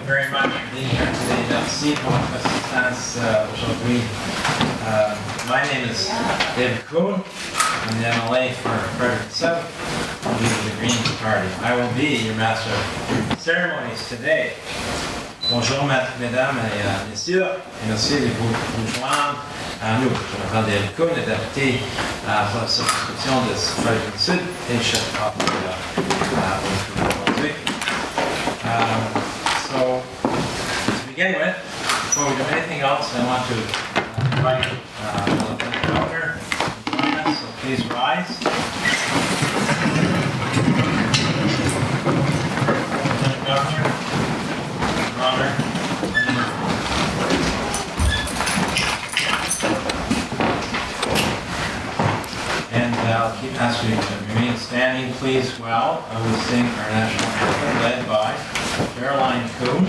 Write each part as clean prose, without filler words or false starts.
very much for being here today. Merci pour votre assistance aujourd'hui. My name is David Kuhn. I'm the MLA for Frederick South, leader of the Green Party. I will be your master of ceremonies today. Bonjour, mesdames et messieurs, et merci de vous joindre à nous. Je m'appelle David Kuhn, et député pour la circonscription de Frederick Sud et chef aujourd'hui. So, to begin with, before we do anything else, I want to invite the governor to join us, so please rise. Lieutenant Governor, Your Honor. And I'll keep asking you to remain standing, please, while we sing our national anthem, led by Caroline Kuhn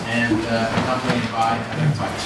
and accompanied by Heather Pikes.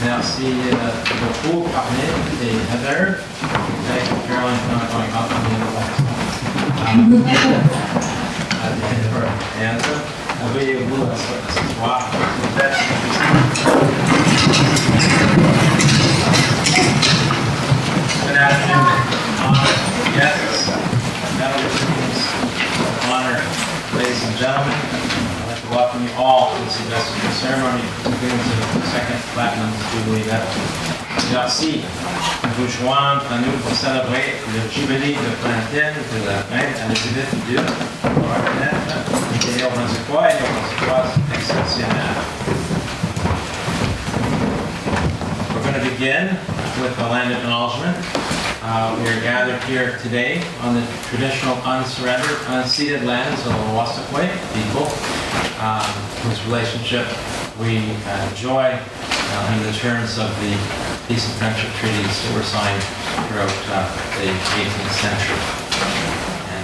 Merci beaucoup, Arlene et Heather. Thank you, Caroline, for not going up on the at the end of our anthem. Veuillez-vous asseoir. Good afternoon, honored guests, medal recipients, honor, ladies and gentlemen. I'd like to welcome you all to this investiture ceremony, particularly to the second Platinum Jubilee medal. Merci de vous joindre à nous pour célébrer le Jubilee de Platinum de la reine Elisabeth II pour reconnaître les Néo-Brunswickois et Néo-Brunswickoises exceptionnels. We're going to begin with the land acknowledgement. We are gathered here today on the traditional unsurrendered, unceded lands of the Wassaquoi people, whose relationship we enjoy under the terms of the peace and friendship treaties that were signed throughout the 18th century. And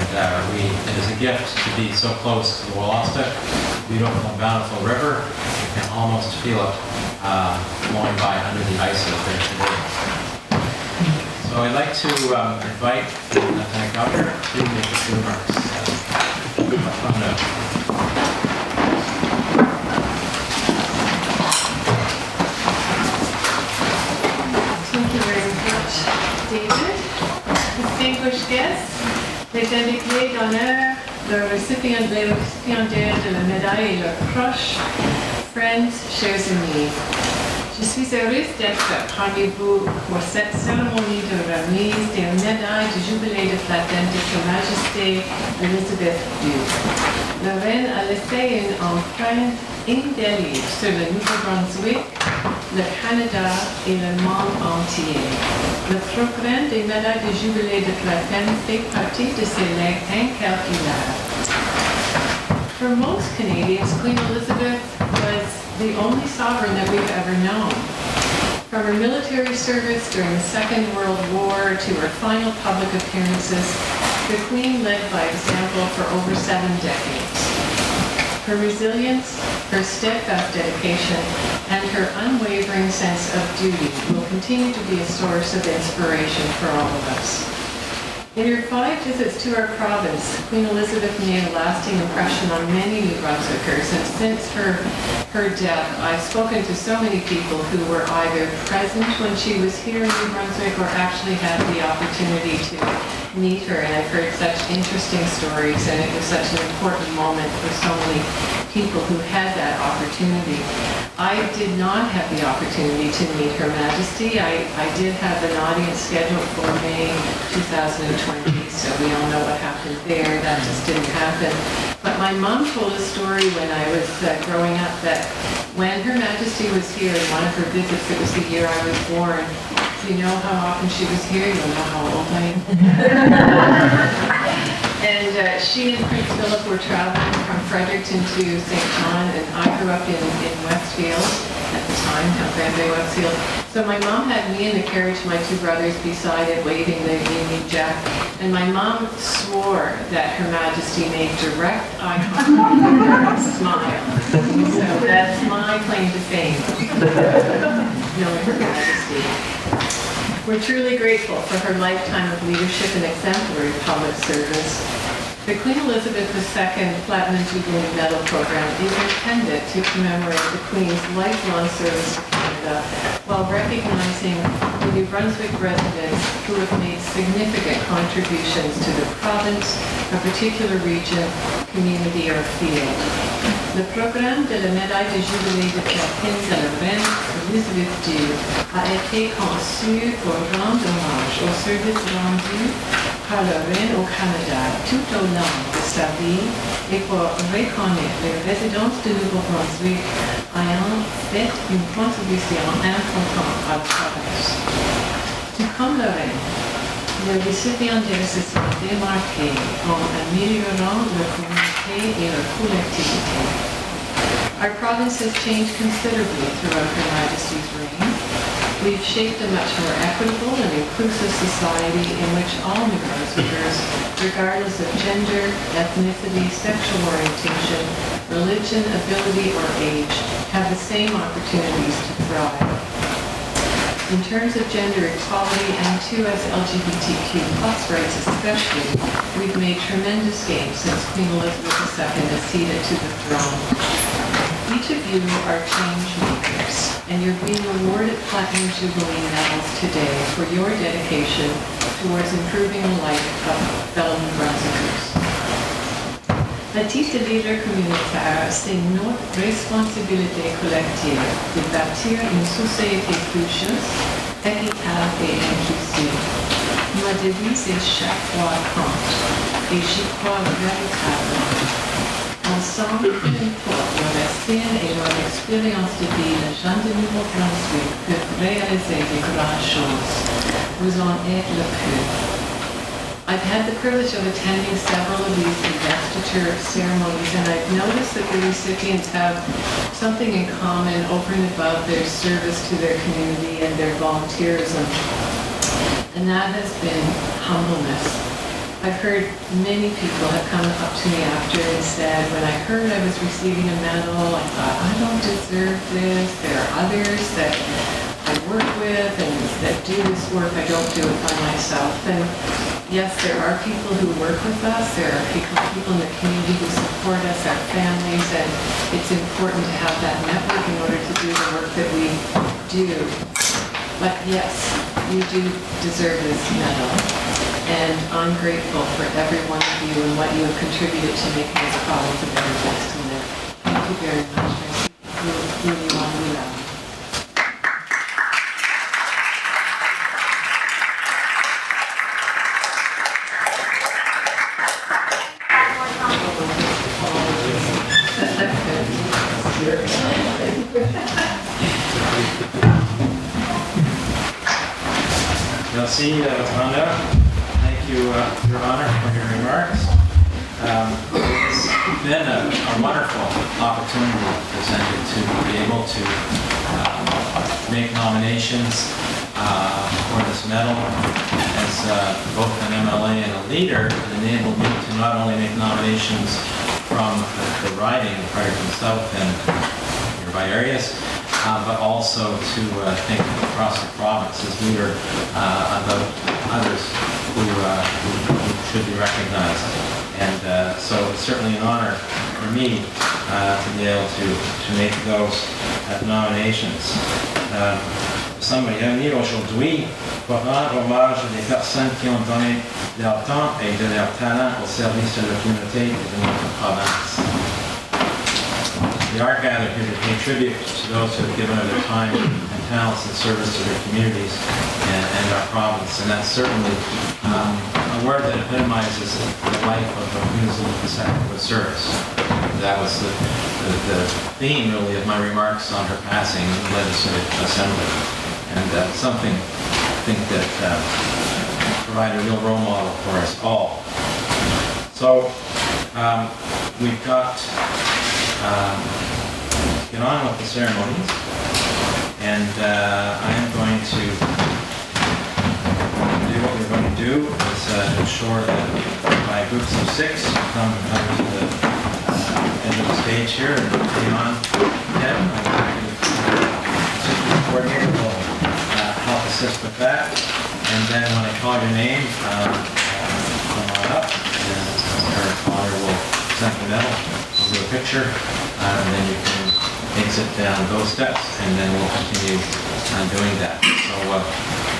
it is a gift to be so close to the Wolastoq, beautiful and bountiful river. You can almost feel it flowing by under the ice out there today. So I'd like to invite the Lieutenant Governor to make a few remarks. Thank you very much, David. Distinguished guests, les invités d'honneur, les récipiendaires de la médaille et leurs proches, friends, chers amis. Je suis heureuse d'être parmi vous pour cette cérémonie de remise des médailles de Jubilé de Platinum de Sa Majesté Elisabeth II. La reine a laissé une empreinte indélébile sur le Nouveau-Brunswick, le Canada et le monde entier. Le programme des médailles de Jubilé de Platinum fait partie de ses legs incalculables. For most Canadians, Queen Elizabeth was the only sovereign that we've ever known. From her military service during the Second World War to her final public appearances, the Queen led by example for over 7 decades. Her resilience, her steadfast dedication, and her unwavering sense of duty will continue to be a source of inspiration for all of us. In her 5 visits to our province, Queen Elizabeth made a lasting impression on many New Brunswickers, and since her death, I've spoken to so many people who were either present when she was here in New Brunswick or actually had the opportunity to meet her, and I've heard such interesting stories, and it was such an important moment for so many people who had that opportunity. I did not have the opportunity to meet Her Majesty. I did have an audience scheduled for May 2020, so we all know what happened there. That just didn't happen. But my mom told a story when I was growing up that when Her Majesty was here in one of her visits, it was the year I was born. If you know how often she was here, you'll know how old I am. And she and Prince Philip were traveling from Fredericton to St. John, and I grew up in Westfield at the time, Grand Bay Westfield. So my mom had me in the carriage, my 2 brothers beside it, waving the Union Jack. And my mom swore that Her Majesty made direct eye contact with her and smiled. So that's my claim to fame, knowing Her Majesty. We're truly grateful for her lifetime of leadership and exemplary public service. The Queen Elizabeth II Platinum Jubilee Medal Program is intended to commemorate the Queen's lifelong service to Canada while recognizing the New Brunswick residents who have made significant contributions to the province, a particular region, community, or field. Le programme de la médaille de Jubilee de platine de la reine Investiture a été conçu pour rendre hommage au service rendu par la reine au Canada tout au long de sa vie et pour reconnaître les résidents de Nouveau-Brunswick ayant fait une contribution importante à la province. Tout comme la reine, les récipiendaires se sont démarqués en améliorant leur communauté et leur collectivité. Our province has changed considerably throughout Her Majesty's reign. We've shaped a much more equitable and inclusive society in which all New Brunswickers, regardless of gender, ethnicity, sexual orientation, religion, ability, or age, have the same opportunities to thrive. In terms of gender equality and too as LGBTQ plus rights especially, we've made tremendous gains since Queen Elizabeth II acceded to the throne. Each of you are change makers, and you're being awarded Platinum Jubilee medals today for your dedication towards improving the life of fellow New Brunswickers. À titre de leader communautaire, c'est notre responsabilité collective de bâtir une société plus juste, équitable et inclusive. Ma devise est chaque fois compte, et j'y crois véritablement. Ensemble, peu importe leur estime et leur expérience de vie, les gens de Nouveau-Brunswick peuvent réaliser de grandes choses. Vous en êtes le preuve. I've had the privilege of attending several of these investiture ceremonies, and I've noticed that the recipients have something in common over and above their service to their community and their volunteerism, and that has been humbleness. I've heard many people have come up to me after and said, when I heard I was receiving a medal, I thought, I don't deserve this. There are others that I work with and that do this work. I don't do it by myself. And yes, there are people who work with us. There are people in the community who support us, our families, and it's important to have that network in order to do the work that we do. But yes, you do deserve this medal. And I'm grateful for every one of you and what you have contributed to making this province a better place to live. Thank you very much. Merci. Merci, votre honneur. Thank you, Your Honor, for your remarks. It's been a wonderful opportunity presented to be able to make nominations for this medal. As both an MLA and a leader, it enabled me to not only make nominations from the riding of Fredericton South and nearby areas, but also to think across the province as leader about others who should be recognized. And so it's certainly an honor for me to be able to make those nominations. Somebody unir aujourd'hui pour rendre hommage des personnes qui ont donné leur temps et de leur talent au service de la communauté et de notre province. We are gathered here to pay tribute to those who have given of their time and talents in service to their communities and our province, and that's certainly a word that epitomizes the life of Queen Elizabeth II with service. That was the theme, really, of my remarks on her passing in the Legislative Assembly, and something I think that provided a real role model for us all. So we've got get on with the ceremonies, and I am going to do what we're going to do is ensure that by groups of 6 come to the end of the stage here and bring on Kevin. The coordinator will help assist with that, and then when I call your name, come on up, and her father will present the medal. We'll do a picture, and then you can exit down those steps, and then we'll continue doing that. So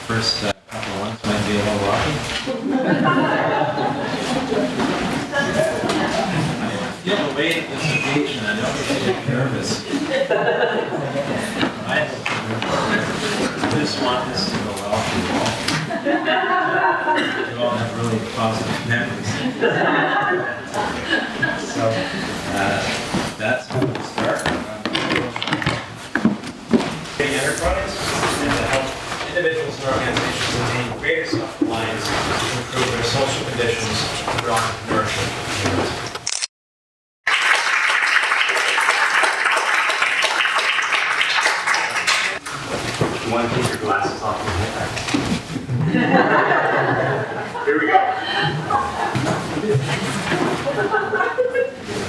first couple of ones might be a little rocky. I feel the weight of this occasion. I know you should get nervous. I just want this to go well for you all. You all have really positive memories. So that's how we start. Enterprise and to help individuals and organizations attain greater self-reliance to improve their social conditions through entrepreneurship. You want to take your glasses off your head? Here we go.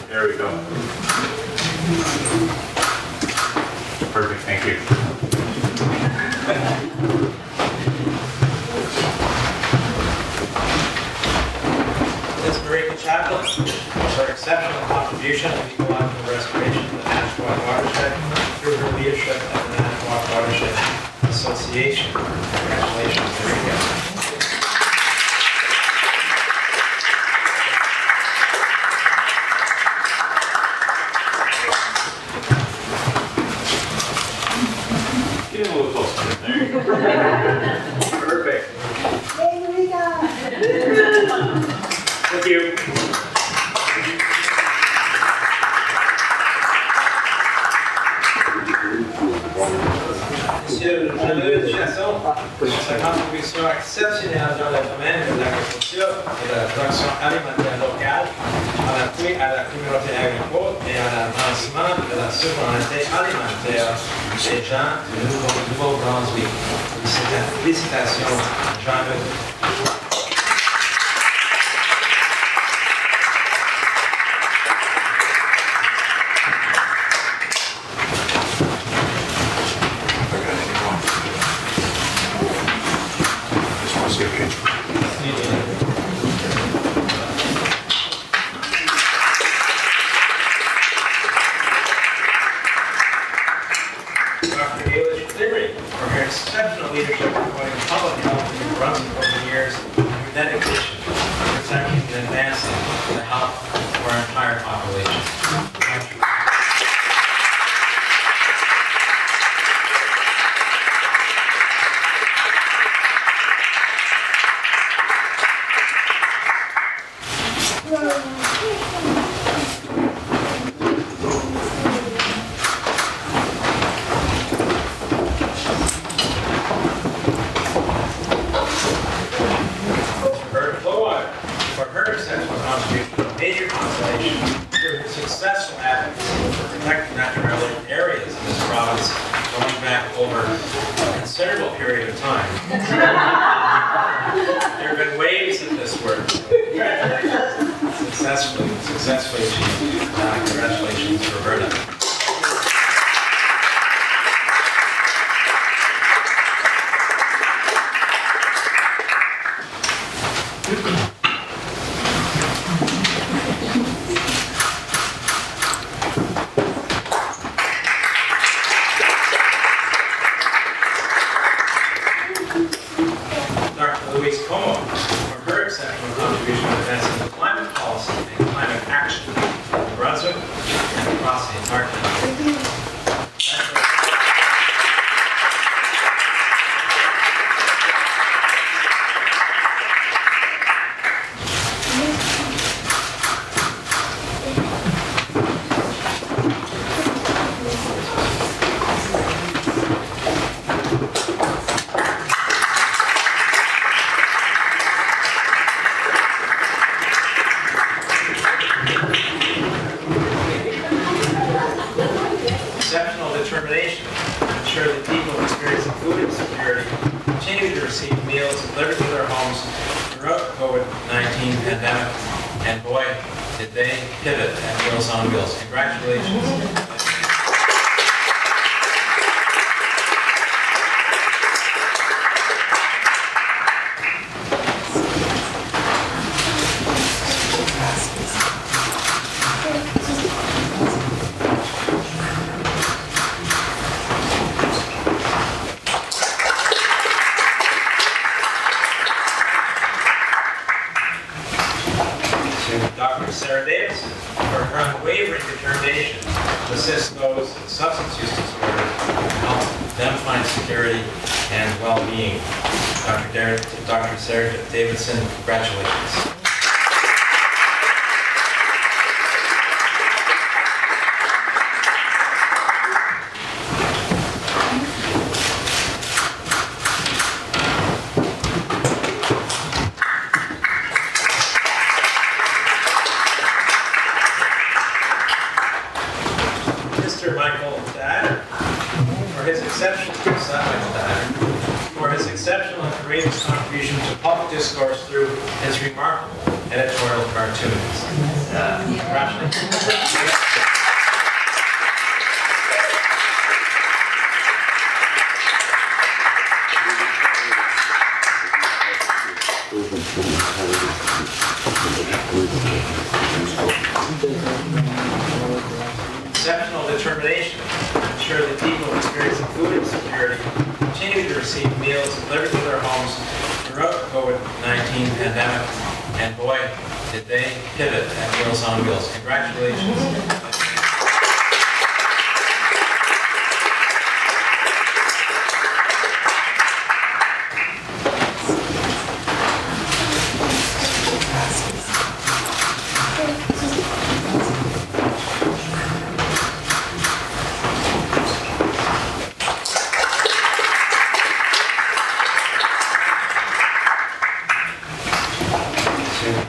There we go. Perfect, thank you. Ms. Marika Chaplin, for her exceptional contribution to the ecological restoration of the National Watershed through her leadership at the National Watershed Association. Congratulations, Marika. Get a little closer. There you go. Perfect. Thank you. Monsieur le Président de Chasson, pour sa contribution exceptionnelle dans le domaine de l'agriculture et de la production alimentaire locale, à l'appui à la communauté agricole et à l'avancement de la souveraineté alimentaire des gens du Nouveau-Brunswick. Félicitations, Jean-Luc. Exceptional leadership in promoting public health in New Brunswick over the years, and her dedication to protecting and advancing the health of our entire population. Major conservation through her successful advocacy for protecting natural areas in this province going back over a considerable period of time. There have been waves of this work. Successfully successfully achieved. Congratulations, Roberta. Dr. Louise Como, for her exceptional contribution to advancing the climate policy and climate action in New Brunswick and across the entire country. Exceptional determination to ensure that people experiencing food insecurity continue to receive meals delivered to their homes throughout the COVID-19 pandemic. And boy, did they pivot at Meals on Wheels. Congratulations. Dr. Sarah Davidson for her unwavering determination to assist those with substance use disorder and help them find security and well-being. Dr. Sarah Davidson, congratulations. Mr. Michael Dyer, for his exceptional and courageous contribution to public discourse through his remarkable editorial cartoons. Congratulations. Exceptional determination to ensure that people experiencing food insecurity continue to receive meals delivered to their homes throughout the COVID-19 pandemic. And boy, did they pivot at Meals on Wheels. Congratulations.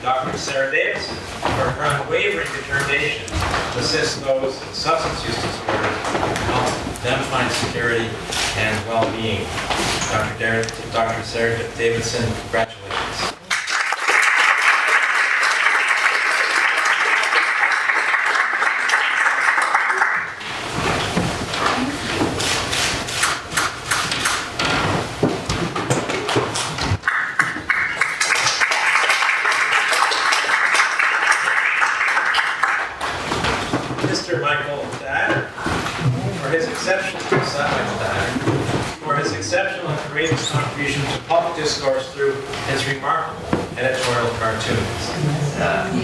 Dr. Sarah Davidson for her unwavering determination to assist those with substance use disorder and help them find security and well-being. Dr. Sarah Davidson, congratulations. Mr. Michael Dyer, for his exceptional and courageous contribution to public discourse through his remarkable editorial cartoons.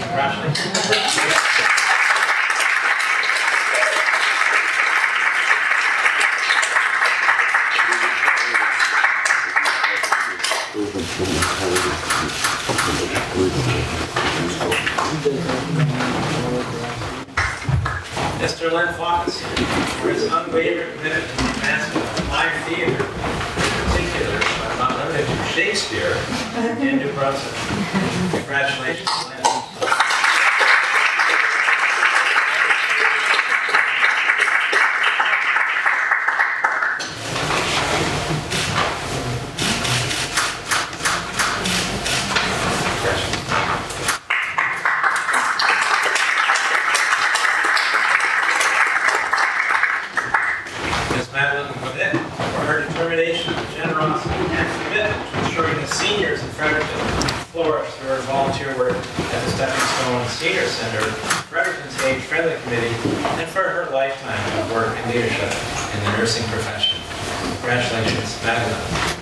Congratulations. Mr. Len Focus, for his unwavering commitment to the advancement of live theater, in particular, but not limited to Shakespeare, in New Brunswick. Congratulations, Len. seniors in Fredericton flourished through her volunteer work at the Stepping Stone Senior Center, Fredericton's Age Friendly Committee, and for her lifetime of work and leadership in the nursing profession. Congratulations, Magdalene.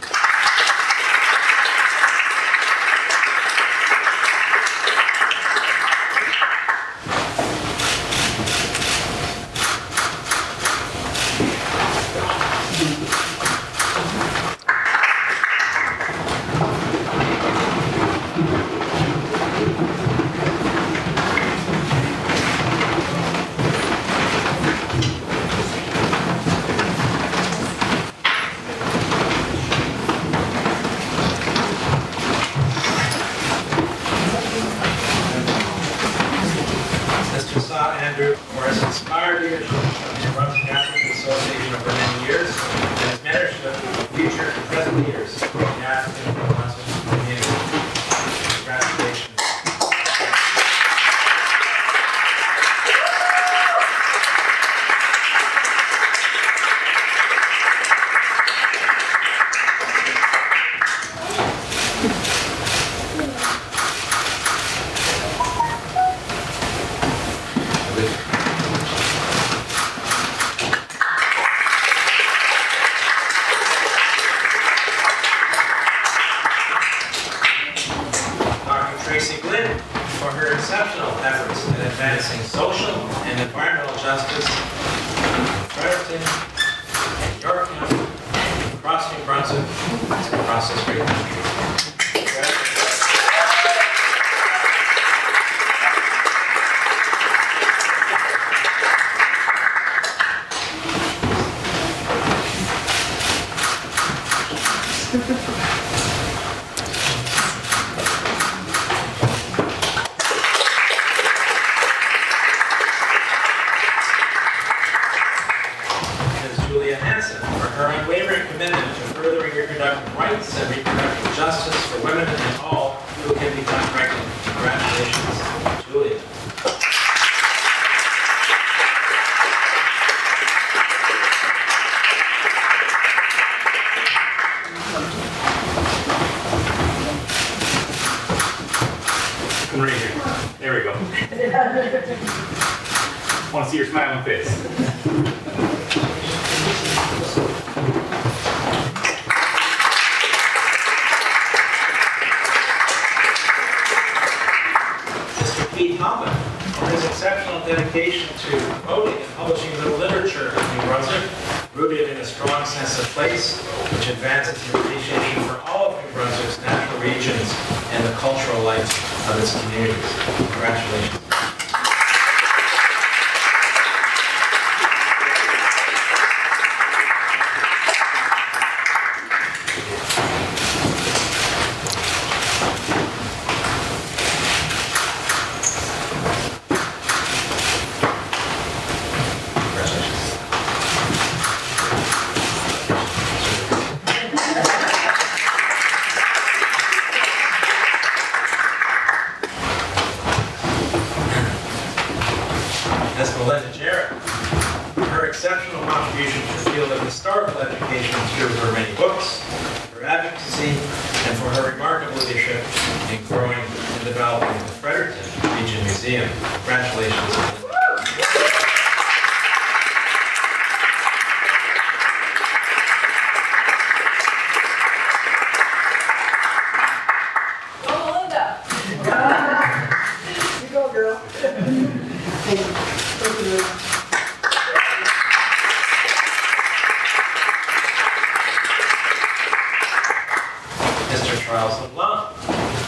Has inspired leadership of the Brunswick African Association over many years and has managed the future and present leaders of the African Brunswick community. Congratulations. For her exceptional efforts in advancing social and environmental justice in Fredericton and Yorktown, across New Brunswick, and across this great country. For her unwavering commitment to furthering reproductive rights and reproductive justice for women and all who can become pregnant. Congratulations, Julia. Come right here. There we go. Want to see your smiling face. For his exceptional dedication to promoting and publishing the literature of New Brunswick, rooted in a strong sense of place, which advances the appreciation for all of New Brunswick's natural regions and the cultural life of its communities. Congratulations. Her exceptional contribution to the field of historical education through her many books, her advocacy, and for her remarkable leadership in growing and developing the Fredericton Region Museum. Congratulations.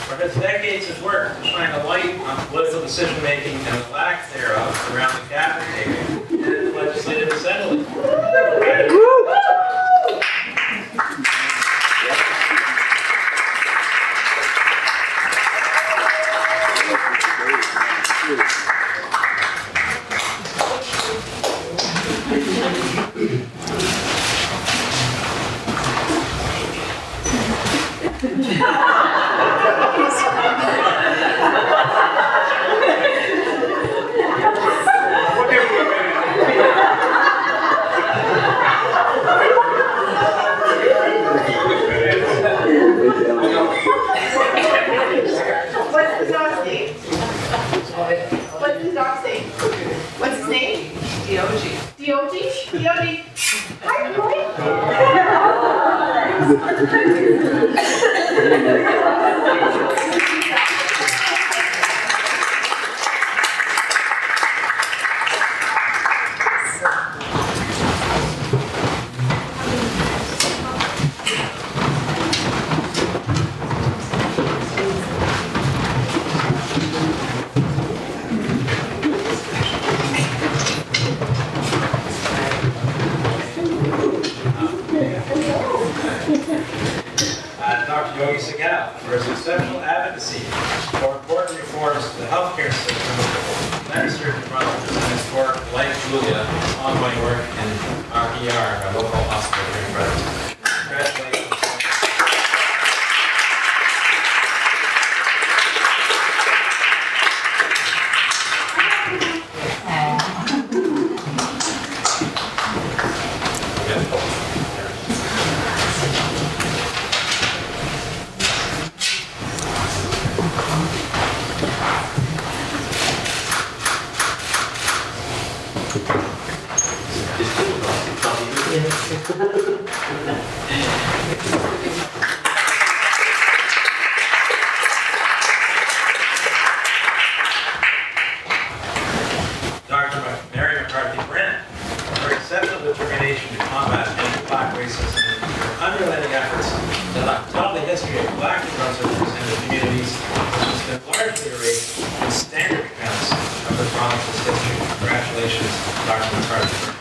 For his decades of work to shine a light on political decision-making and the lack thereof around the cabinet table and in the Legislative Assembly. DOG. Hi, Dr. Yogi Segal for his exceptional advocacy for important reforms to the healthcare system, Investiture and his work, like Julia, ongoing work in our ER, our local hospital here in Frederick. Congratulations. Dr. Mary McCarthy Brent, for exceptional determination to combat anti-Black racism and her unrelenting efforts to tell the history of Black and Brunswickers and the communities, which has been largely erased in standard accounts of the province's history. Congratulations, Dr. McCarthy Brent.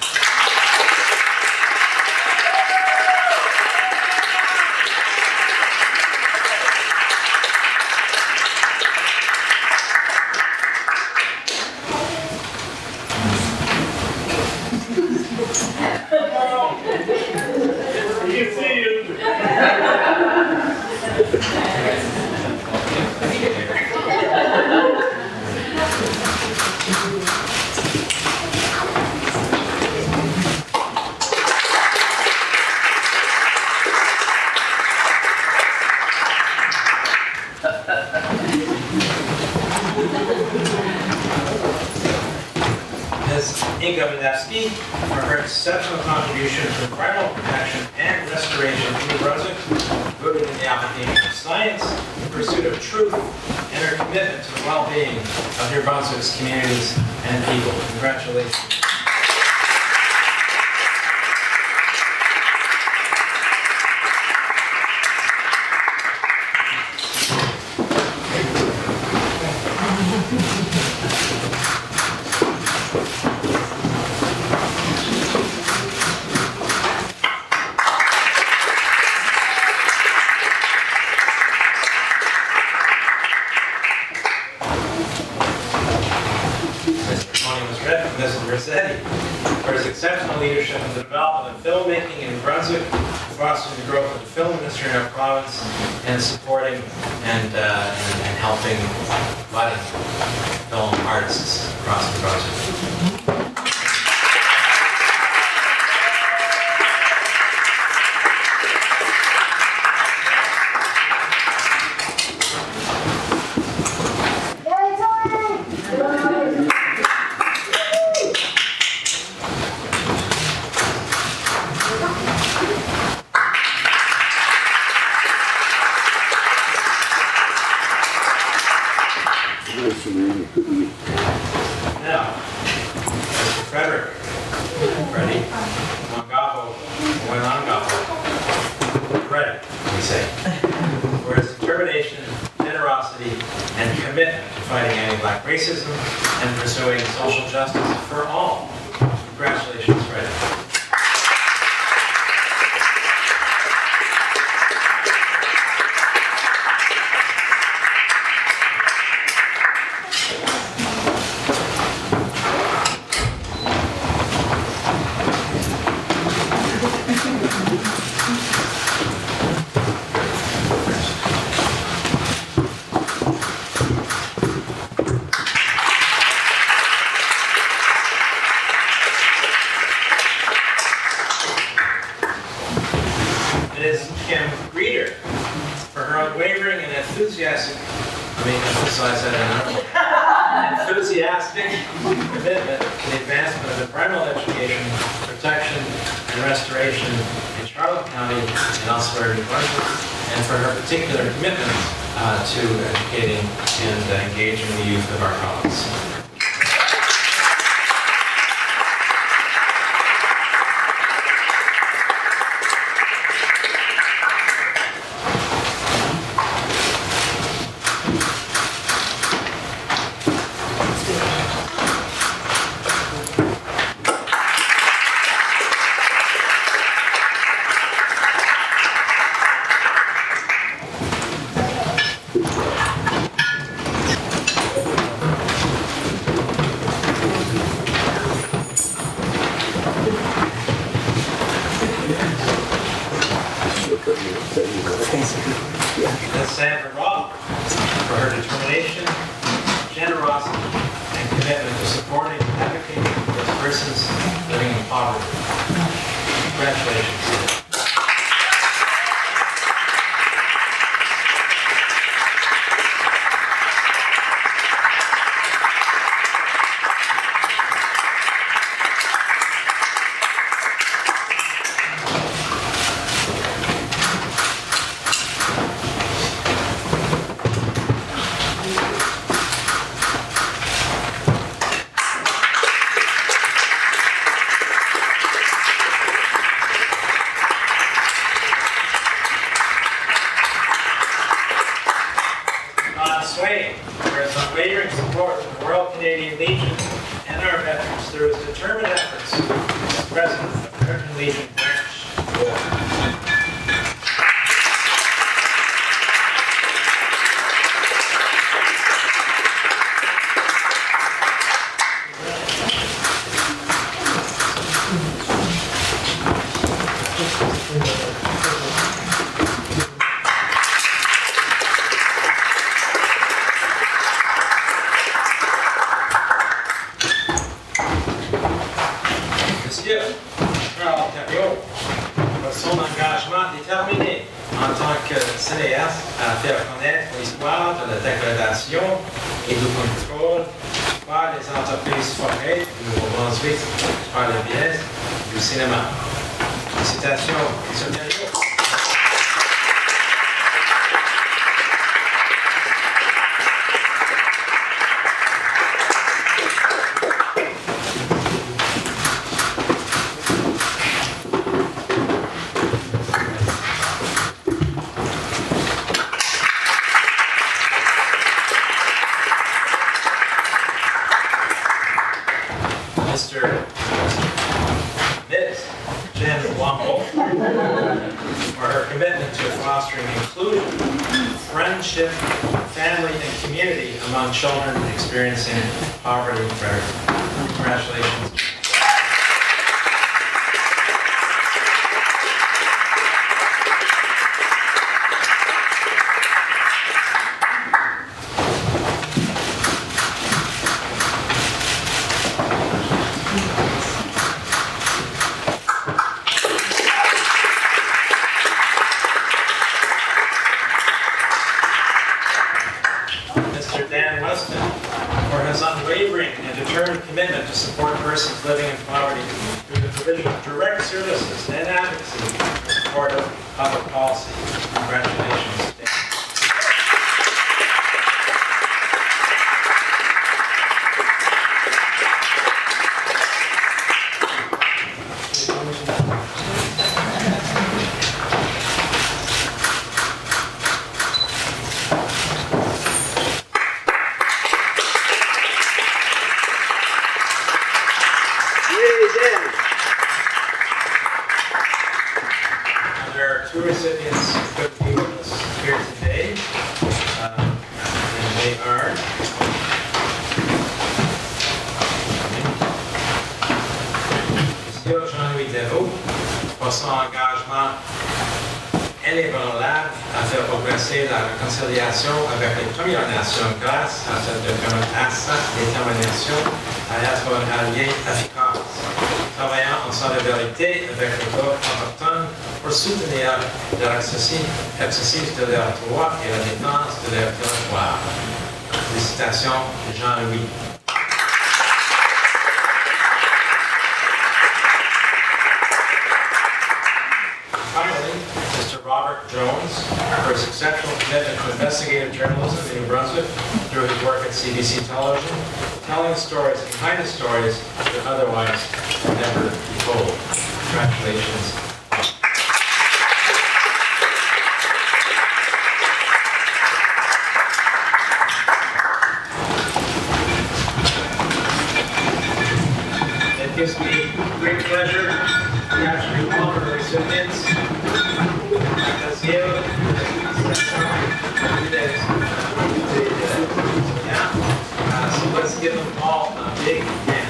Ms. Inga Manevsky for her exceptional contribution to environmental protection and restoration in New Brunswick, rooted in the application of science, the pursuit of truth, and her commitment to the well-being of New Brunswick's communities and people. Congratulations. Mr. Rossetti for his exceptional leadership in the development of filmmaking in New Brunswick, fostering the growth of the film industry in our province, and supporting and helping budding film artists across New Brunswick. Now, Mr. Frederick, ready? Mangabo, Wanangabo, ready, we say. For his determination, generosity, and commitment to fighting anti-Black racism and pursuing social justice for all. Congratulations, Frederick. Ms. Kim Reeder for her unwavering and enthusiastic, enthusiastic commitment to the advancement of the of Parental Education, Protection, and Restoration in Charlotte County and elsewhere in New Brunswick, and for her particular commitment to educating and engaging the youth of our province. Ms. Sandra Robb for her determination, generosity, and commitment to supporting and advocating for persons living in poverty. Congratulations. For his unwavering support of the Royal Canadian Legion and our veterans through his determined efforts as President of the American Legion Branch. Monsieur Charles Thériault, pour son engagement déterminé en tant que cinéaste à faire connaître l'histoire de la dégradation et du contrôle par les entreprises formées du Nouveau-Brunswick par le biais du cinéma. Félicitations, M. Thériault. Ms. Jen Wamble for her commitment to fostering inclusion, friendship, family, and community among children experiencing poverty. Congratulations. For his unwavering and determined commitment to support persons living in poverty through the provision of direct services and advocacy in support of public policy. Congratulations, Dan. There are two recipients who could be with us here today, and they are Monsieur Jean-Louis Deveau pour son engagement inébranlable à faire progresser la réconciliation avec les Premières Nations grâce à sa détermination à être un allié efficace, travaillant en solidarité avec le groupe autochtone pour soutenir l'exercice de leurs droits et la défense de leur territoire. Félicitations, Jean-Louis. Mark Jones for his exceptional commitment to investigative journalism in New Brunswick through his work at CBC Television, telling stories behind the stories that otherwise would never be told. Congratulations. It gives me great pleasure to actually honor the recipients. So let's give them all a big hand.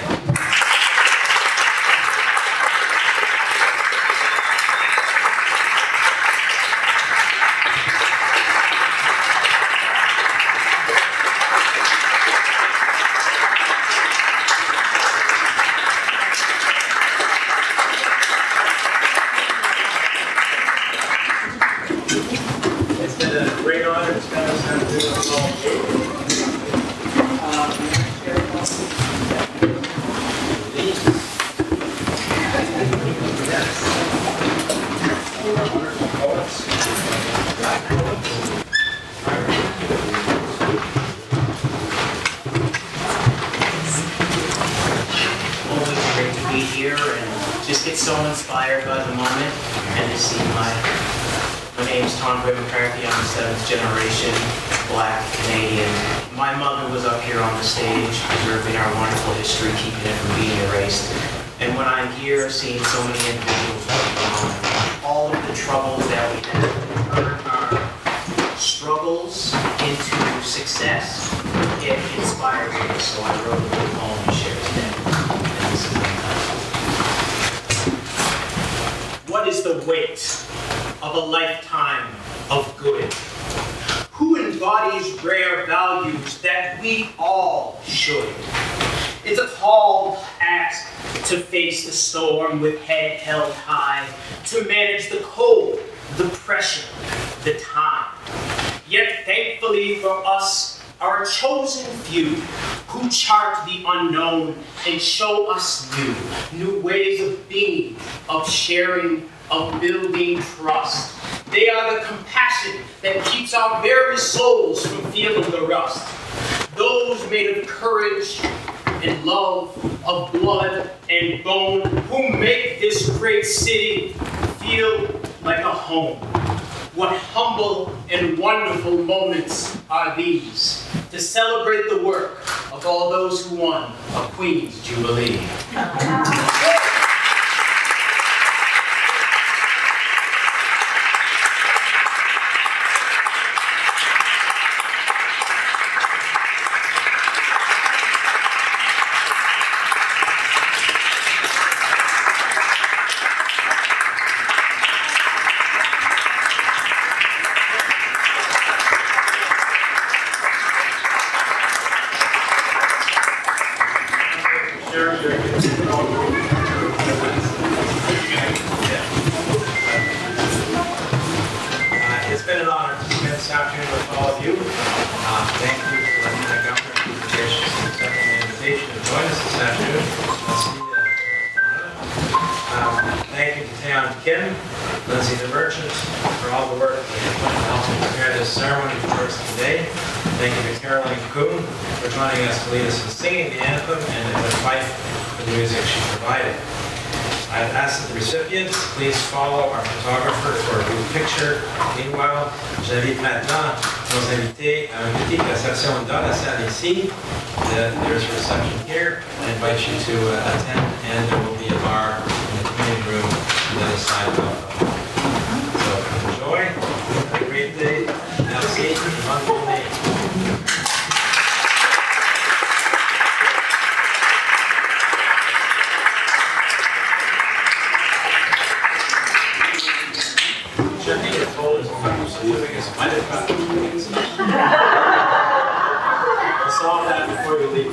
It's been a great honor to spend this time doing this all with you. Always great to be here and just get so inspired by the moment and to see my name's Tom Gray McCarthy. I'm the 7th generation Black Canadian. My mother was up here on the stage preserving our wonderful history, keeping it from being erased. And when I'm here seeing so many individuals working on all of the troubles that we have, turn our struggles into success, it inspires me. So I wrote a little poem to share today. And this is entitled, "What is the weight of a lifetime of good? Who embodies rare values that we all should? It's a tall ask to face the storm with head held high, to manage the cold, the pressure, the time. Yet thankfully for us, our chosen few, who chart the unknown and show us new ways of being, of sharing, of building trust. They are the compassion that keeps our very souls from feeling the rust. Those made of courage and love, of blood and bone, who make this great city feel like a home. What humble and wonderful moments are these, to celebrate the work of all those who won a Queen's Jubilee." It's been an honor to spend this afternoon with all of you. Thank you for Lieutenant Governor for the gracious accepting the invitation to join us this afternoon. Thank you to Taeyeon Kim, Lindsay the Merchant, for all the work that you put in helping prepare this ceremony for us today. Thank you to Caroline Kuhn for joining us to lead us in singing the anthem and the fight for the music she provided. I've asked that the recipients please follow our photographer for a group picture. Meanwhile, j'invite maintenant nos invités à une petite réception dans la salle ici. There's a reception here. I invite you to attend, and there will be a bar in the community room on the other side of the So enjoy. Have a great day. Merci. Bonne journée. Solve that before you leave.